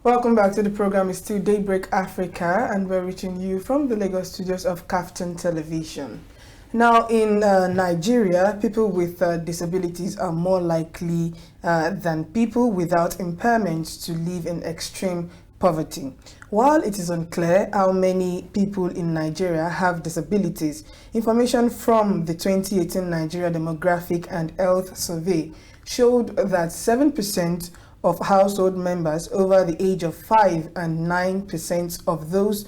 Welcome back to the program. It's still Daybreak Africa, and we're reaching you from the Lagos studios of KAFTAN Television. Now, in Nigeria, people with disabilities are more likely than people without impairments to live in extreme poverty. While it is unclear how many people in Nigeria have disabilities, information from the 2018 Nigeria Demographic and Health Survey showed that 7% of household members over the age of 5 and 9% of those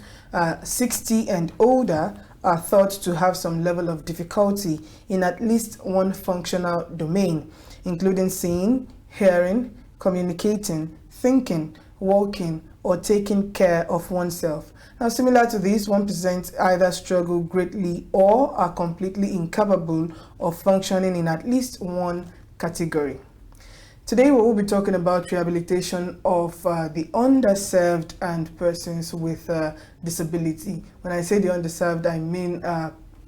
60 and older are thought to have some level of difficulty in at least one functional domain, including seeing, hearing, communicating, thinking, walking, or taking care of oneself. Now, similar to this, 1% either struggle greatly or are completely incapable of functioning in at least one category. Today we will be talking about rehabilitation of the underserved and persons with disability. When I say the underserved, I mean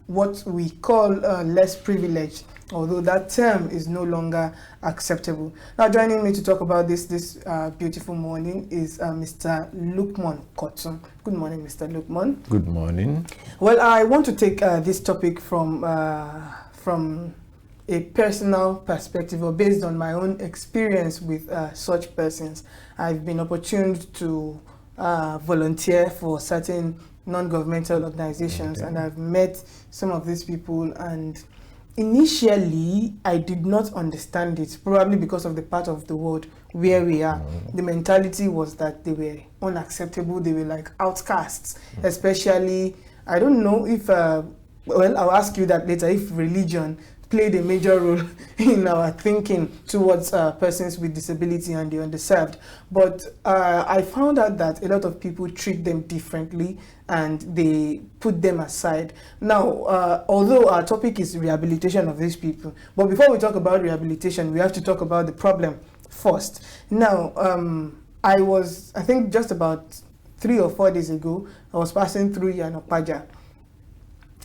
what we call less privileged, although that term is no longer acceptable. Now, joining me to talk about this beautiful morning is Mr. Lukmon Kotun. Good morning, Mr. Lukmon. Good morning. Well, I want to take this topic from a personal perspective, or based on my own experience with such persons. I've been opportuned to volunteer for certain non-governmental organizations, and I've met some of these people, and initially I did not understand it, probably because of the part of the world where we are. The mentality was that they were unacceptable, they were like outcasts, especially, I don't know if, well, I'll ask you that later, if religion played a major role in our thinking towards persons with disability and the underserved. But I found out that a lot of people treat them differently and they put them aside. Now, although our topic is rehabilitation of these people, but before we talk about rehabilitation, we have to talk about the problem first. Now, I think just about 3 or 4 days ago, I was passing through Yanopaja,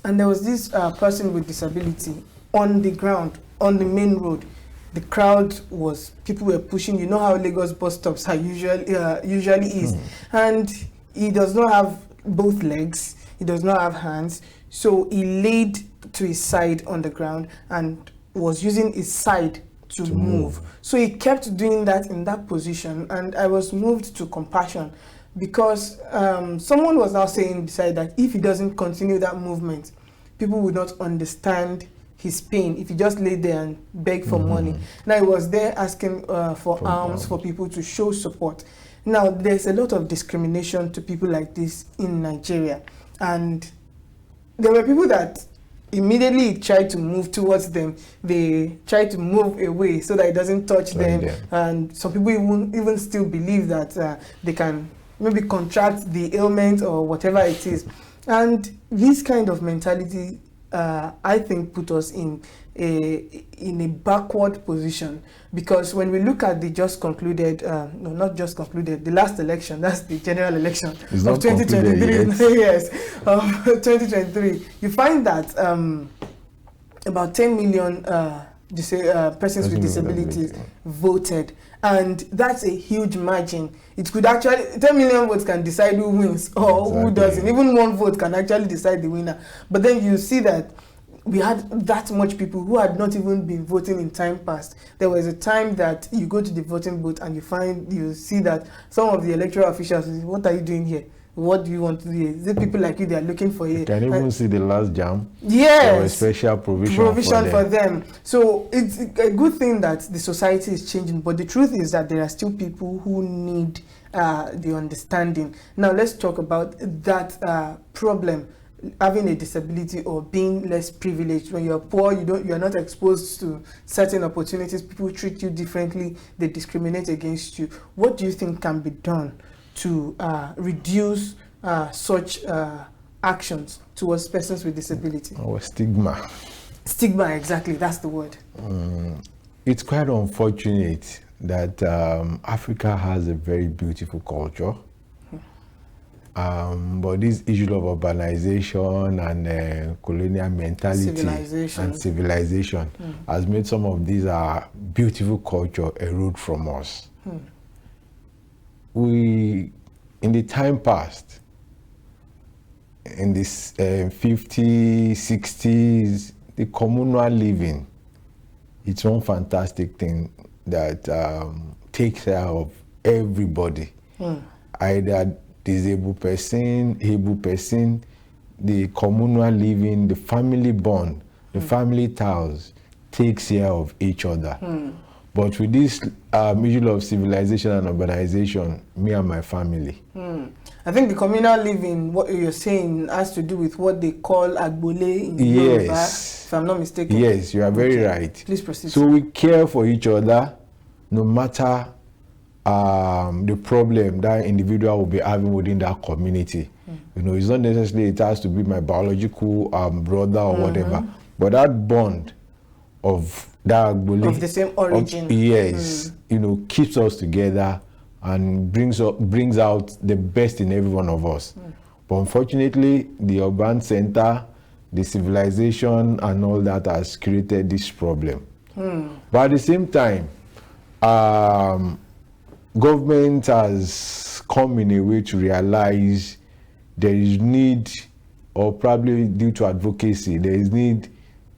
and there was this person with disability on the ground, on the main road. The crowd was, people were pushing. You know how Lagos bus stops are usually is. And he does not have both legs, he does not have hands, so he laid to his side on the ground and was using his side to move. So he kept doing that in that position, and I was moved to compassion, because someone was now saying beside that if he doesn't continue that movement, people would not understand his pain if he just lay there and beg for money. Now he was there asking for alms, for people to show support. Now there's a lot of discrimination to people like this in Nigeria, and there were people that immediately tried to move towards them. They tried to move away so that it doesn't touch them. And some people even still believe that they can maybe contract the ailment or whatever it is. And this kind of mentality, I think, put us in a backward position, because when we look at the just concluded, no, not just concluded, the last election, that's the general election of 2023, yes, of 2023, you find that about 10 million persons with disabilities voted, and that's a huge margin. It could actually, 10 million votes can decide who wins or who doesn't. Even one vote can actually decide the winner. But then you see that we had that much people who had not even been voting in time past. There was a time that you go to the voting booth and you see that some of the electoral officials say, what are you doing here? What do you want to do? Is it people like you they are looking for here? You can even see the last jam. Yes. There was special provision for them. So it's a good thing that the society is changing, but the truth is that there are still people who need the understanding. Now let's talk about that problem, having a disability or being less privileged. When you're poor, you're not exposed to certain opportunities. People treat you differently. They discriminate against you. What do you think can be done to reduce such actions towards persons with disability? Or stigma. Stigma, exactly, that's the word. It's quite unfortunate that Africa has a very beautiful culture. But this issue of urbanization and colonial mentality and civilization has made some of these beautiful culture erode from us. We in the time past, in this 50s, 60s, the communal living, it's one fantastic thing that takes care of everybody, either disabled person, able person. The communal living, the family bond, the family ties takes care of each other. But with this issue of civilization and urbanization, me and my family. I think the communal living, what you're saying, has to do with what they call agbole in Yoruba, if I'm not mistaken. Yes, you are very right. Please proceed. So we care for each other, no matter the problem that individual will be having within that community. You know, it's not necessarily it has to be my biological brother or whatever, but that bond of that agbole, of the same origin, you know, keeps us together and brings out the best in every one of us. But unfortunately, the urban center, the civilization and all that has created this problem. But at the same time, government has come in a way to realize there is need, or probably due to advocacy, there is need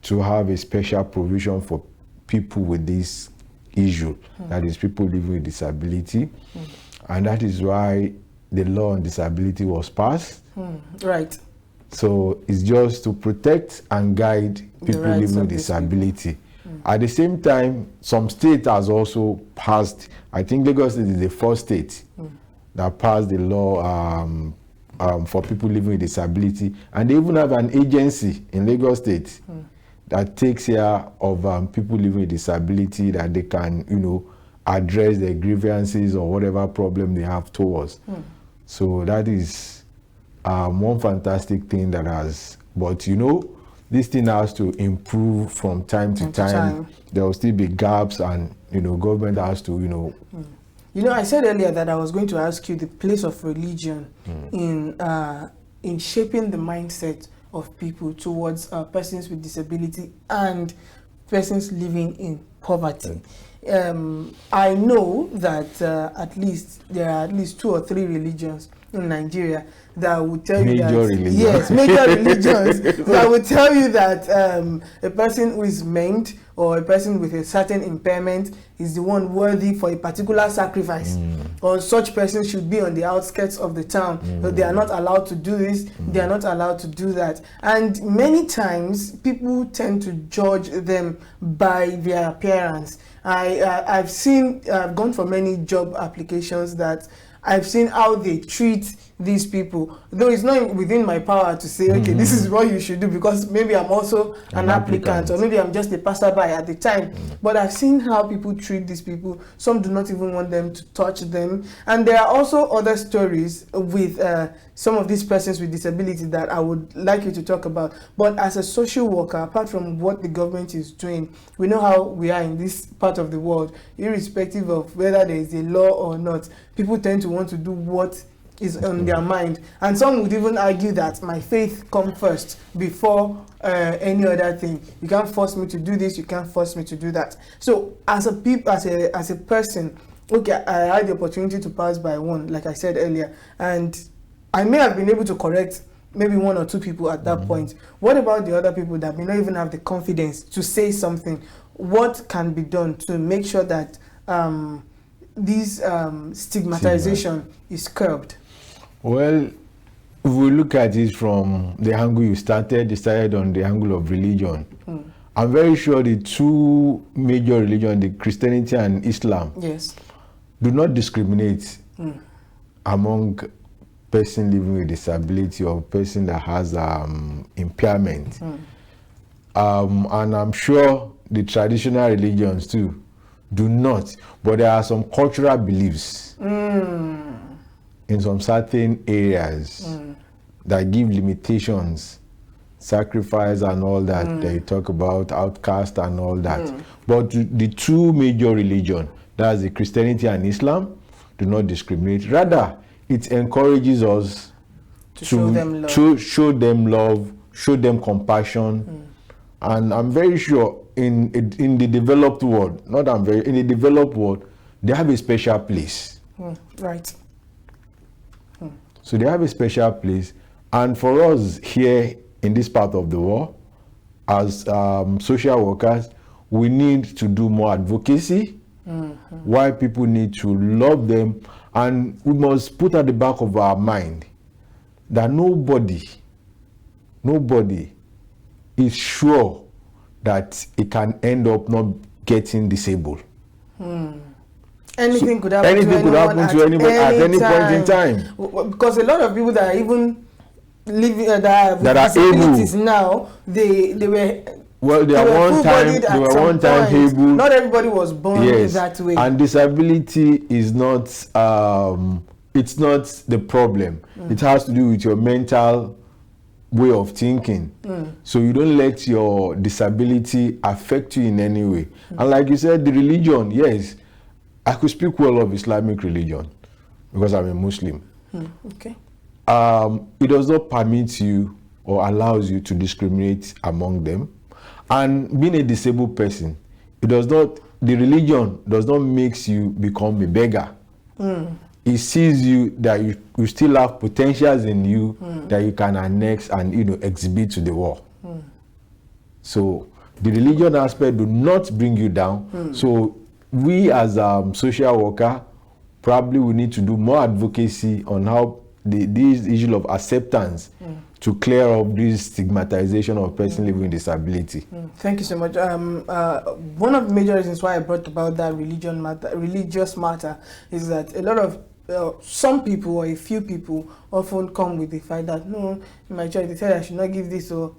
to have a special provision for people with this issue, that is people living with disability. And that is why the law on disability was passed. Right. So it's just to protect and guide people living with disability. At the same time, some state has also passed, I think Lagos is the first state that passed the law for people living with disability. And they even have an agency in Lagos State that takes care of people living with disability, that they can, you know, address their grievances or whatever problem they have towards. So that is one fantastic thing that has, but you know, this thing has to improve from time to time. There will still be gaps, and you know, government has to, you know. You know, I said earlier that I was going to ask you the place of religion in shaping the mindset of people towards persons with disability and persons living in poverty. I know that at least there are at least 2 or 3 religions in Nigeria that would tell you that major religions that would tell you that a person who is maimed or a person with a certain impairment is the one worthy for a particular sacrifice, or such person should be on the outskirts of the town. But they are not allowed to do this, they are not allowed to do that. And many times people tend to judge them by their appearance. I've gone for many job applications that I've seen how they treat these people, though it's not within my power to say, okay, this is what you should do, because maybe I'm also an applicant, or maybe I'm just a passerby at the time. But I've seen how people treat these people. Some do not even want them to touch them. And there are also other stories with some of these persons with disability that I would like you to talk about. But as a social worker, apart from what the government is doing, we know how we are in this part of the world. Irrespective of whether there is a law or not, people tend to want to do what is on their mind, and some would even argue that my faith comes first before any other thing. You can't force me to do this, you can't force me to do that. So as a person, okay, I had the opportunity to pass by one, like I said earlier, and I may have been able to correct maybe 1 or 2 people at that point. What about the other people that may not even have the confidence to say something? What can be done to make sure that this stigmatization is curbed? Well, if we look at it from the angle you started on the angle of religion. I'm very sure the 2 major religions, the Christianity and Islam, do not discriminate among person living with disability or person that has impairment. And I'm sure the traditional religions too do not, but there are some cultural beliefs in some certain areas that give limitations, sacrifice and all that, they talk about outcast and all that. But the 2 major religions, that's the Christianity and Islam, do not discriminate. Rather, it encourages us to show them love, show them compassion. And I'm very sure in the developed world, in the developed world, they have a special place. Right. So they have a special place. And for us here in this part of the world, as social workers, we need to do more advocacy. Why people need to love them, and we must put at the back of our mind that nobody is sure that it can end up not getting disabled. Anything So could happen anything could happen to anyone at any point in time. Because a lot of people that are even living that have That are disabilities able. now, they were Well, they were one time able. Not everybody was born that way. And disability is not it's not the problem. It has to do with your mental way of thinking. So you don't let your disability affect you in any way. And like you said, the religion, yes, I could speak well of Islamic religion because I'm a Muslim. Okay. It does not permit you or allows you to discriminate among them. And being a disabled person, the religion does not make you become a beggar. It sees you that you still have potentials in you that you can annex and exhibit to the world. So the religion aspect do not bring you down. So we as a social worker probably we need to do more advocacy on how this issue of acceptance to clear up this stigmatization of person living with disability. Thank you so much. One of the major reasons why I brought about that religious matter is that a lot of some people or a few people often come with the fact that no, in my church they said I should not give this, or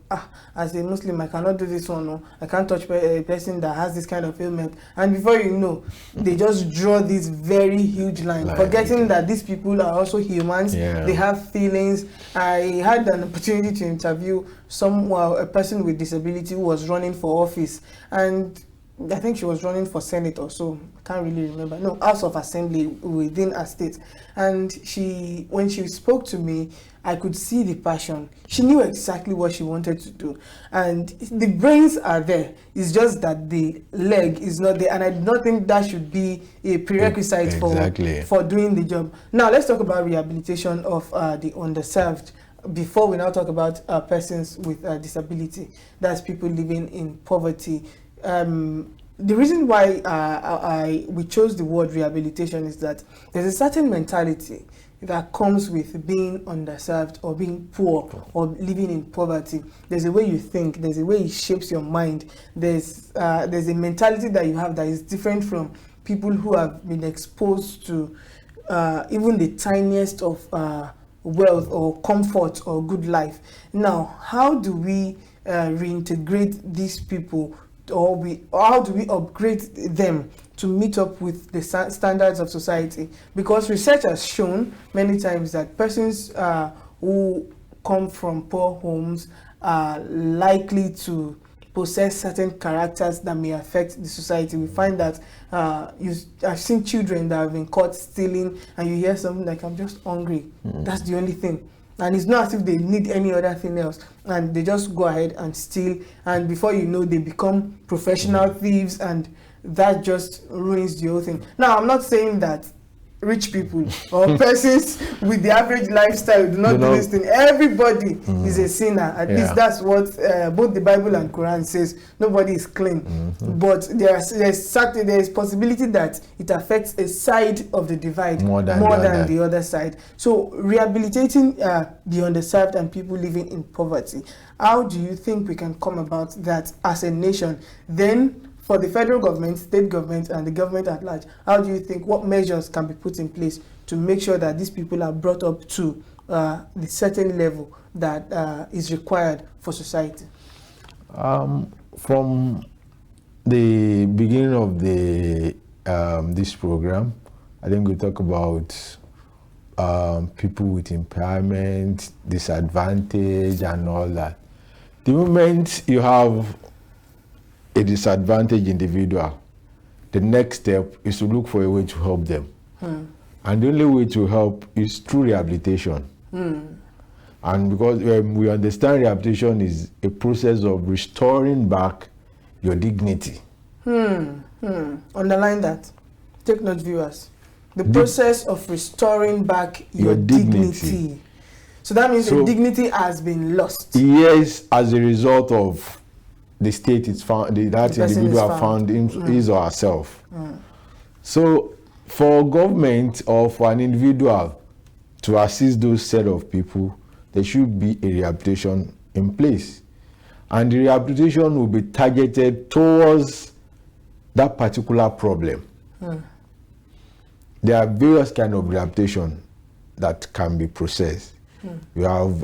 as a Muslim I cannot do this one, or I can't touch a person that has this kind of ailment, and before you know they just draw this very huge line, forgetting that these people are also humans. They have feelings. I had an opportunity to interview a person with disability who was running for office, and I think she was running for Senate or so. I can't really remember. No, House of Assembly within a state. And when she spoke to me, I could see the passion. She knew exactly what she wanted to do. And the brains are there. It's just that the leg is not there. And I do not think that should be a prerequisite for doing the job. Now, let's talk about rehabilitation of the underserved before we now talk about persons with disability. That's people living in poverty. The reason why we chose the word rehabilitation is that there's a certain mentality that comes with being underserved or being poor or living in poverty. There's a way you think, there's a way it shapes your mind, there's a mentality that you have that is different from people who have been exposed to even the tiniest of wealth or comfort or good life. Now, how do we reintegrate these people, or how do we upgrade them to meet up with the standards of society? Because research has shown many times that persons who come from poor homes are likely to possess certain characters that may affect the society. We find that I've seen children that have been caught stealing, and you hear something like, I'm just hungry. That's the only thing. And it's not as if they need any other thing else, and they just go ahead and steal, and before you know, they become professional thieves, and that just ruins the whole thing. Now, I'm not saying that rich people or persons with the average lifestyle do not do this thing. Everybody is a sinner. At least that's what both the Bible and Quran says. Nobody is clean. But there's possibility that it affects a side of the divide more than the other side. So rehabilitating the underserved and people living in poverty, how do you think we can come about that as a nation? Then for the federal government, state government, and the government at large, how do you think, what measures can be put in place to make sure that these people are brought up to the certain level that is required for society? From the beginning of this program, I think we talk about people with impairment, disadvantage, and all that. The moment you have a disadvantaged individual, the next step is to look for a way to help them. And the only way to help is through rehabilitation. And because we understand rehabilitation is a process of restoring back your dignity. Underline that. Take note, viewers. The process of restoring back your dignity. So that means the dignity has been lost. Yes, as a result of the state is found, that individual found his or herself. So for government or for an individual to assist those set of people, there should be a rehabilitation in place. And the rehabilitation will be targeted towards that particular problem. There are various kinds of rehabilitation that can be processed. You have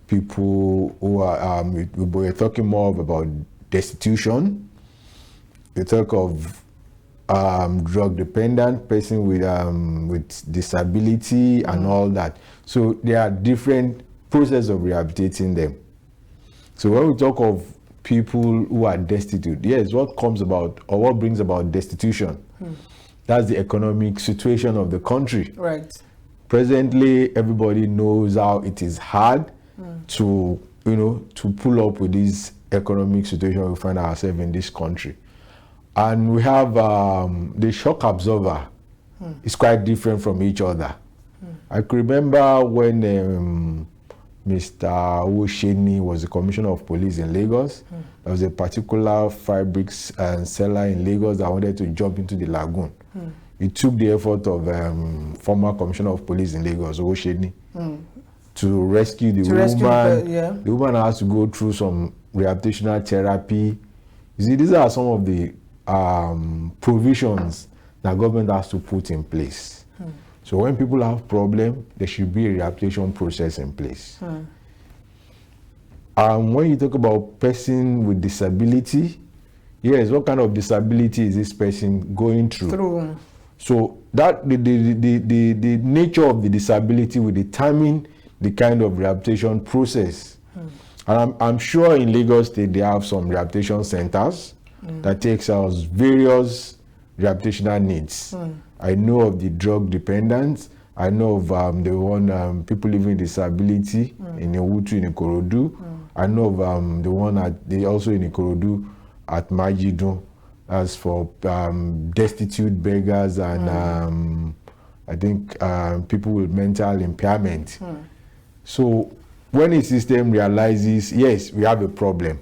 people who are, we're talking more about destitution. We talk of drug dependent person with disability and all that. So there are different processes of rehabilitating them. So when we talk of people who are destitute, yes, what comes about or what brings about destitution? That's the economic situation of the country. Right. Presently, everybody knows how it is hard to, to pull up with this economic situation we find ourselves in this country. And we have the shock absorber is quite different from each other. I could remember when Mr. Osheni was the Commissioner of Police in Lagos. There was a particular fabrics seller in Lagos that wanted to jump into the lagoon. It took the effort of former Commissioner of Police in Lagos, Osheni, to rescue the woman. The woman has to go through some rehabilitational therapy. You see, these are some of the provisions that government has to put in place. So when people have problem, there should be a rehabilitation process in place. When you talk about person with disability, yes, what kind of disability is this person going through? So that the nature of the disability will determine the kind of rehabilitation process. And I'm sure in Lagos State they have some rehabilitation centers that takes out various rehabilitational needs. I know of the drug dependents. I know of the one people living with disability in Ewutu in Ikorodu. I know of the one also in Ikorodu at Majidun, as for destitute beggars and I think people with mental impairment. So when a system realizes, yes, we have a problem,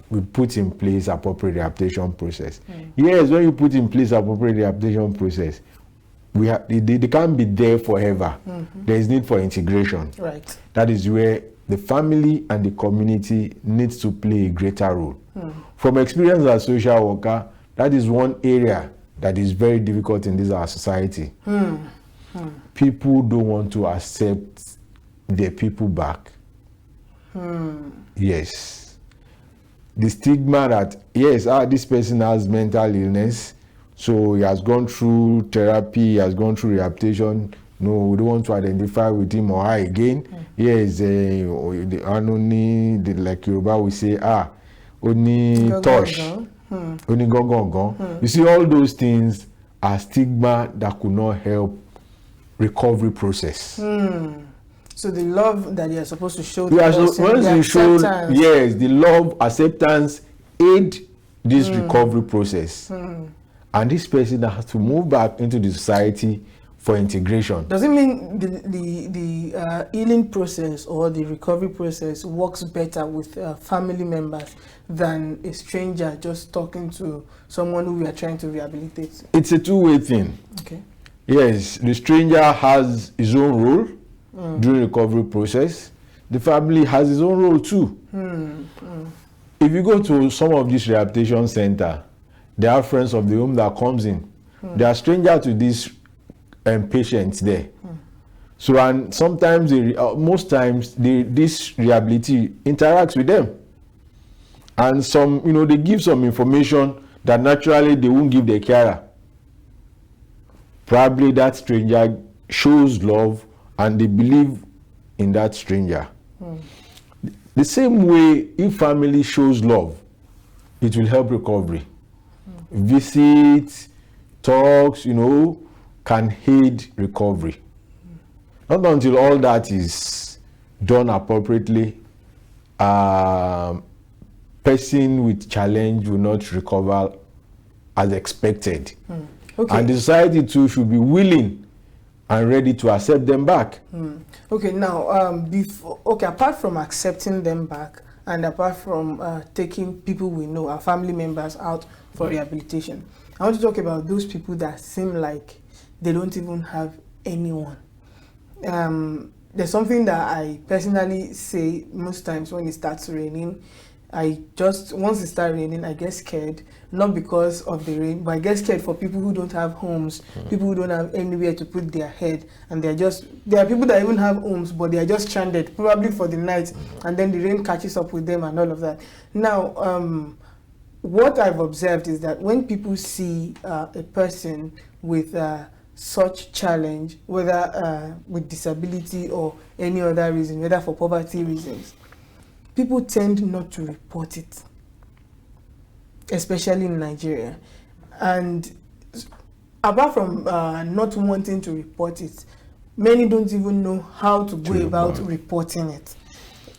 we put in place appropriate rehabilitation process. Yes, when you put in place appropriate rehabilitation process, they can't be there forever. There is need for integration. Right. That is where the family and the community needs to play a greater role. From experience as a social worker, that is one area that is very difficult in this our society. People don't want to accept their people back. Yes. The stigma that, yes, this person has mental illness, so he has gone through therapy, he has gone through rehabilitation. No, we don't want to identify with him or her again. Yes, like Yoruba we say, only touch, only gong. You see, all those things are stigma that could not help recovery process. So the love that you are supposed to show the person, once you show, yes, the love, acceptance, aid this recovery process. And this person has to move back into the society for integration. Does it mean the healing process or the recovery process works better with family members than a stranger just talking to someone who we are trying to rehabilitate? It's a two-way thing. Okay. Yes, the stranger has his own role during the recovery process. The family has his own role too. If you go to some of these rehabilitation centers, there are friends of the home that comes in. They are strangers to these patients there. So, and sometimes, most times, this rehability interacts with them. And some, they give some information that naturally they won't give their carer. Probably that stranger shows love and they believe in that stranger. The same way, if family shows love, it will help recovery. Visits, talks, can aid recovery. Not until all that is done appropriately, person with challenge will not recover as expected. Okay. And the society too should be willing and ready to accept them back. Okay, now, apart from accepting them back, and apart from taking people we know, our family members, out for rehabilitation, I want to talk about those people that seem like they don't even have anyone. There's something that I personally say most times when it starts raining. Once it starts raining, I get scared, not because of the rain, but I get scared for people who don't have homes, people who don't have anywhere to put their head, and there are people that even have homes, but they are just stranded, probably for the night, and then the rain catches up with them and all of that. Now, what I've observed is that when people see a person with such challenge, whether with disability or any other reason, whether for poverty reasons, people tend not to report it, especially in Nigeria. And apart from not wanting to report it, many don't even know how to go about reporting it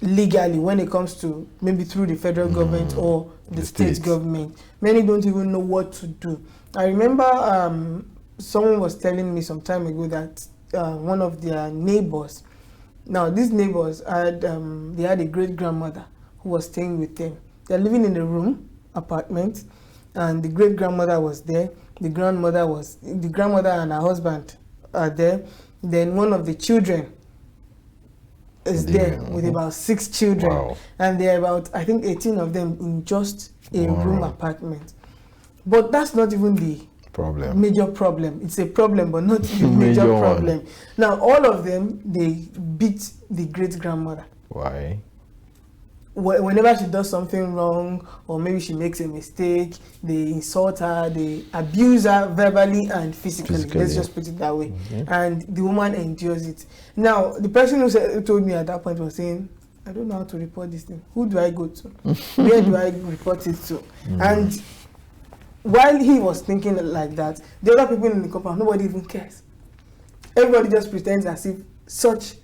legally when it comes to maybe through the federal government or the state government. Many don't even know what to do. I remember someone was telling me some time ago that one of their neighbors, now these neighbors they had a great-grandmother who was staying with them. They're living in a apartment, and the great-grandmother was there. The grandmother and her husband are there. Then one of the children is there with about 6 children. Wow. And there are about, I think, 18 of them in just a room apartment. But that's not even the major problem. It's a problem, but not the major problem. Now, all of them, they beat the great-grandmother. Why? Whenever she does something wrong, or maybe she makes a mistake, they insult her, they abuse her verbally and physically. Let's just put it that way. And the woman endures it. Now, the person who told me at that point was saying, I don't know how to report this thing. Who do I go to? Where do I report it to? And while he was thinking like that, the other people in the compound, nobody even cares. Everybody just pretends as if such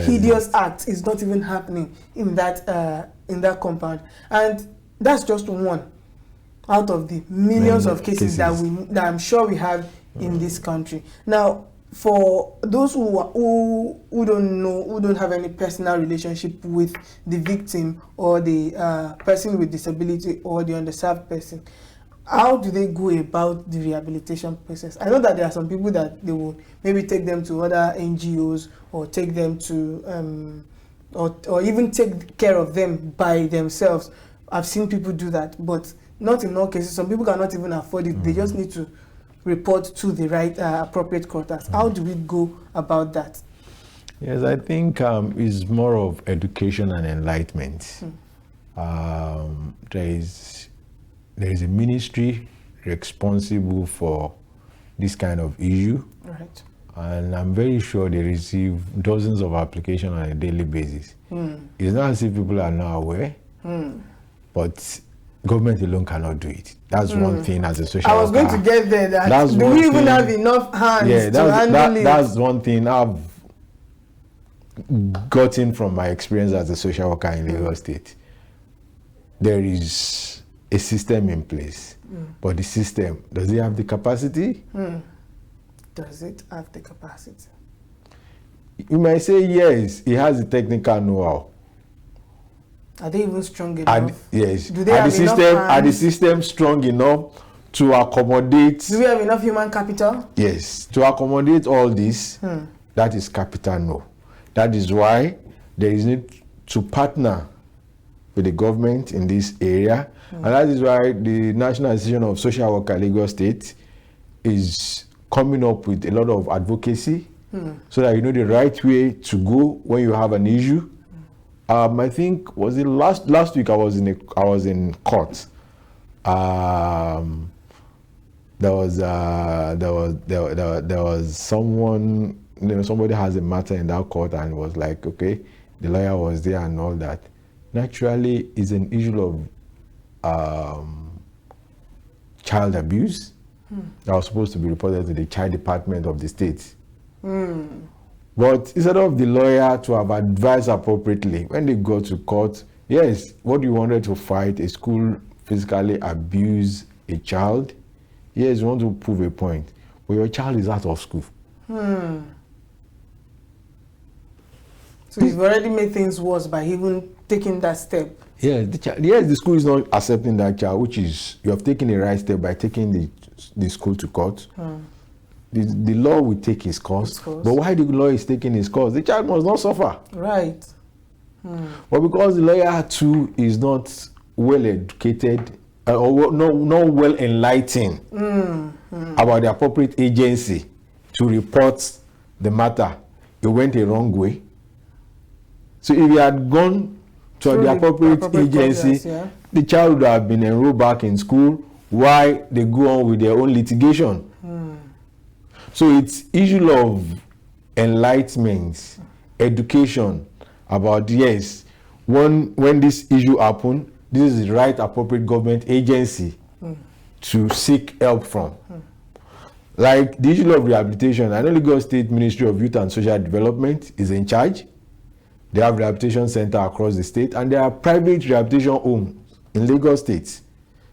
hideous act is not even happening in that compound. And that's just one out of the millions of cases that I'm sure we have in this country. Now, for those who don't know, who don't have any personal relationship with the victim or the person with disability or the underserved person, how do they go about the rehabilitation process? I know that there are some people that they will maybe take them to other NGOs or take them to, or even take care of them by themselves. I've seen people do that, but not in all cases. Some people cannot even afford it. They just need to report to the right appropriate quarters. How do we go about that? Yes, I think it's more of education and enlightenment. There is a ministry responsible for this kind of issue. Right. And I'm very sure they receive dozens of applications on a daily basis. It's not as if people are not aware, but government alone cannot do it. That's one thing as a social worker. I was going to get there. Do we even have enough hands to handle it? That's one thing I've gotten from my experience as a social worker in Lagos State. There is a system in place, but the system, does it have the capacity? Does it have the capacity? You might say yes, it has the technical know-how. Are they even strong enough? Yes. Do they have enough hands? Are the system strong enough to accommodate? Do we have enough human capital? Yes. To accommodate all this, that is capital no. That is why there is need to partner with the government in this area. And that is why the National Association of Social Worker Lagos State is coming up with a lot of advocacy so that you know the right way to go when you have an issue. I think was it last week I was in court. There was someone, somebody has a matter in that court and was like, okay, the lawyer was there and all that. Naturally, it's an issue of child abuse that was supposed to be reported to the child department of the state. But instead of the lawyer to have advised appropriately, when they go to court, yes, what you wanted to fight, a school physically abuse a child, Yes, you want to prove a point, but your child is out of school. So you've already made things worse by even taking that step. Yes, the school is not accepting that child, which is, you have taken the right step by taking the school to court. The law will take its course, but while the law is taking its course, the child must not suffer. Right. But because the lawyer too is not well educated or not well enlightened about the appropriate agency to report the matter, it went a wrong way. So if he had gone to the appropriate agency, the child would have been enrolled back in school while they go on with their own litigation. So it's issue of enlightenment, education about, yes, when this issue happened, this is the right appropriate government agency to seek help from. Like the issue of rehabilitation, I know Lagos State Ministry of Youth and Social Development is in charge. They have rehabilitation center across the state, and there are private rehabilitation homes in Lagos State.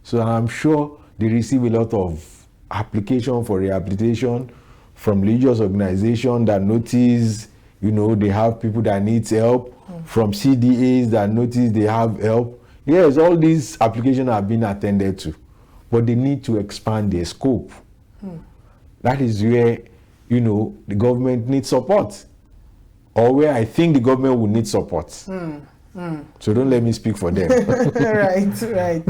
So I'm sure they receive a lot of application for rehabilitation from religious organizations that notice, they have people that need help, from CDAs that notice they have help. Yes, all these applications have been attended to, but they need to expand their scope. That is where, the government needs support, or where I think the government will need support. So don't let me speak for them. Right.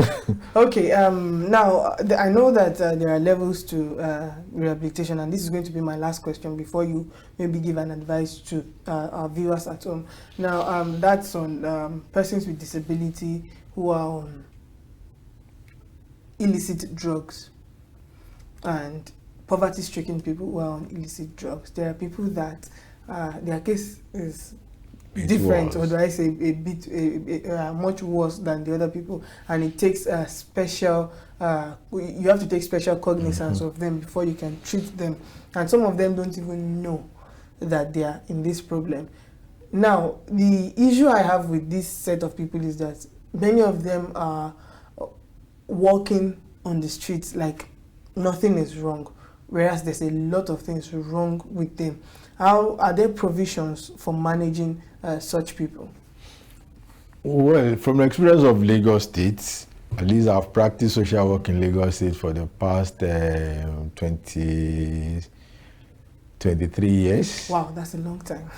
Okay, now I know that there are levels to rehabilitation, and this is going to be my last question before you maybe give an advice to our viewers at home. Now, that's on persons with disability who are on illicit drugs, and poverty-stricken people who are on illicit drugs. There are people that their case is different, or do I say a bit much worse than the other people, and it takes a special you have to take special cognizance of them before you can treat them, and some of them don't even know that they are in this problem. Now, the issue I have with this set of people is that many of them are walking on the streets like nothing is wrong, whereas there's a lot of things wrong with them. How are there provisions for managing such people? Well, from the experience of Lagos State, at least I've practiced social work in Lagos State for the past 23 years. Wow, that's a long time.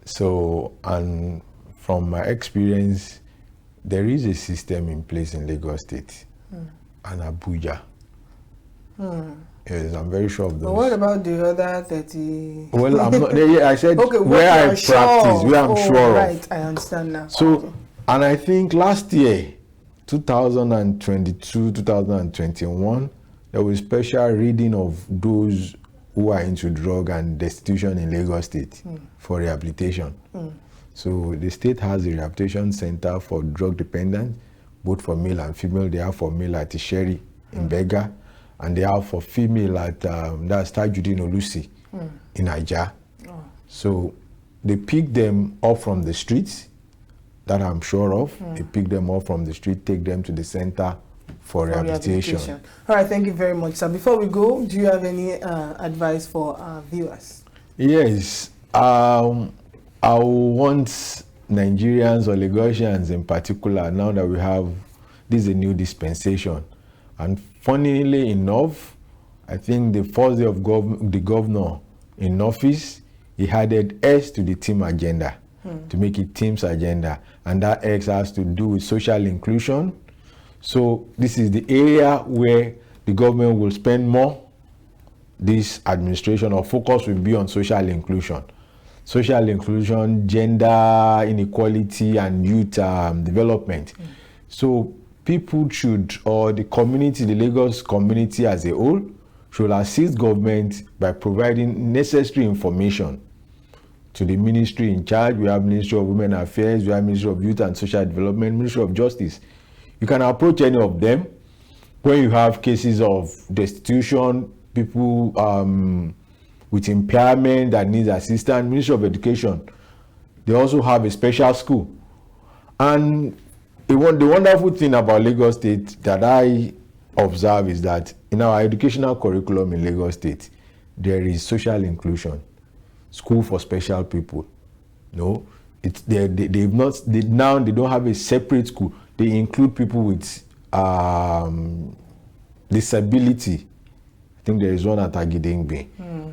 So, and from my experience, there is a system in place in Lagos State and Abuja. Yes, I'm very sure of those. But what about the other 30? Well, I'm not. I said okay, where I practice, where I'm sure of. Right, I understand now. So, okay. And I think last year, 2022, 2021, there was special reading of those who are into drug and destitution in Lagos State for rehabilitation. So the state has a rehabilitation center for drug dependents, both for male and female. They have for male at Isheri in Bega, and they have for female at that's Tajudeen Olusi in Aja. So they pick them up from the streets, that I'm sure of. They pick them up from the street, take them to the center for rehabilitation. All right, thank you very much. So before we go, do you have any advice for our viewers? Yes, I want Nigerians or Lagosians in particular, now that we have, this is a new dispensation. And funnily enough, I think the first day of the governor in office, he added S to the team agenda, to make it team's agenda. And that X has to do with social inclusion. So this is the area where the government will spend more. This administration or focus will be on social inclusion. Social inclusion, gender inequality, and youth development. So people should, or the community, the Lagos community as a whole, should assist government by providing necessary information to the ministry in charge. We have Ministry of Women Affairs, we have Ministry of Youth and Social Development, Ministry of Justice. You can approach any of them when you have cases of destitution, people with impairment that needs assistance. Ministry of Education, they also have a special school. And the wonderful thing about Lagos State that I observe is that in our educational curriculum in Lagos State, there is social inclusion, school for special people. No, it's now they don't have a separate school. They include people with disability. I think there is one at Agidingbe.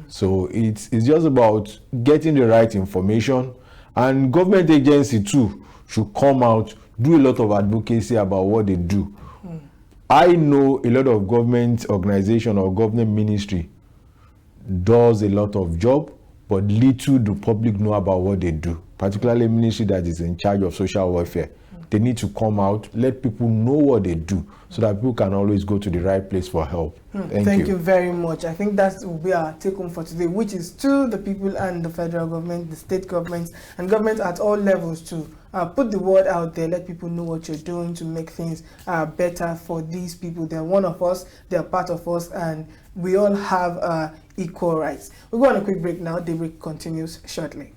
So it's just about getting the right information, and government agency too should come out, do a lot of advocacy about what they do. I know a lot of government organization or government ministry does a lot of job, but little do public know about what they do, particularly ministry that is in charge of social welfare. They need to come out, let people know what they do, so that people can always go to the right place for help. Thank you very much. I think that will be our take home for today, which is to the people and the federal government, the state governments, and government at all levels to put the word out there, let people know what you're doing to make things better for these people. They're one of us, they're part of us, and we all have equal rights. We'll go on a quick break now. Daybreak continues shortly.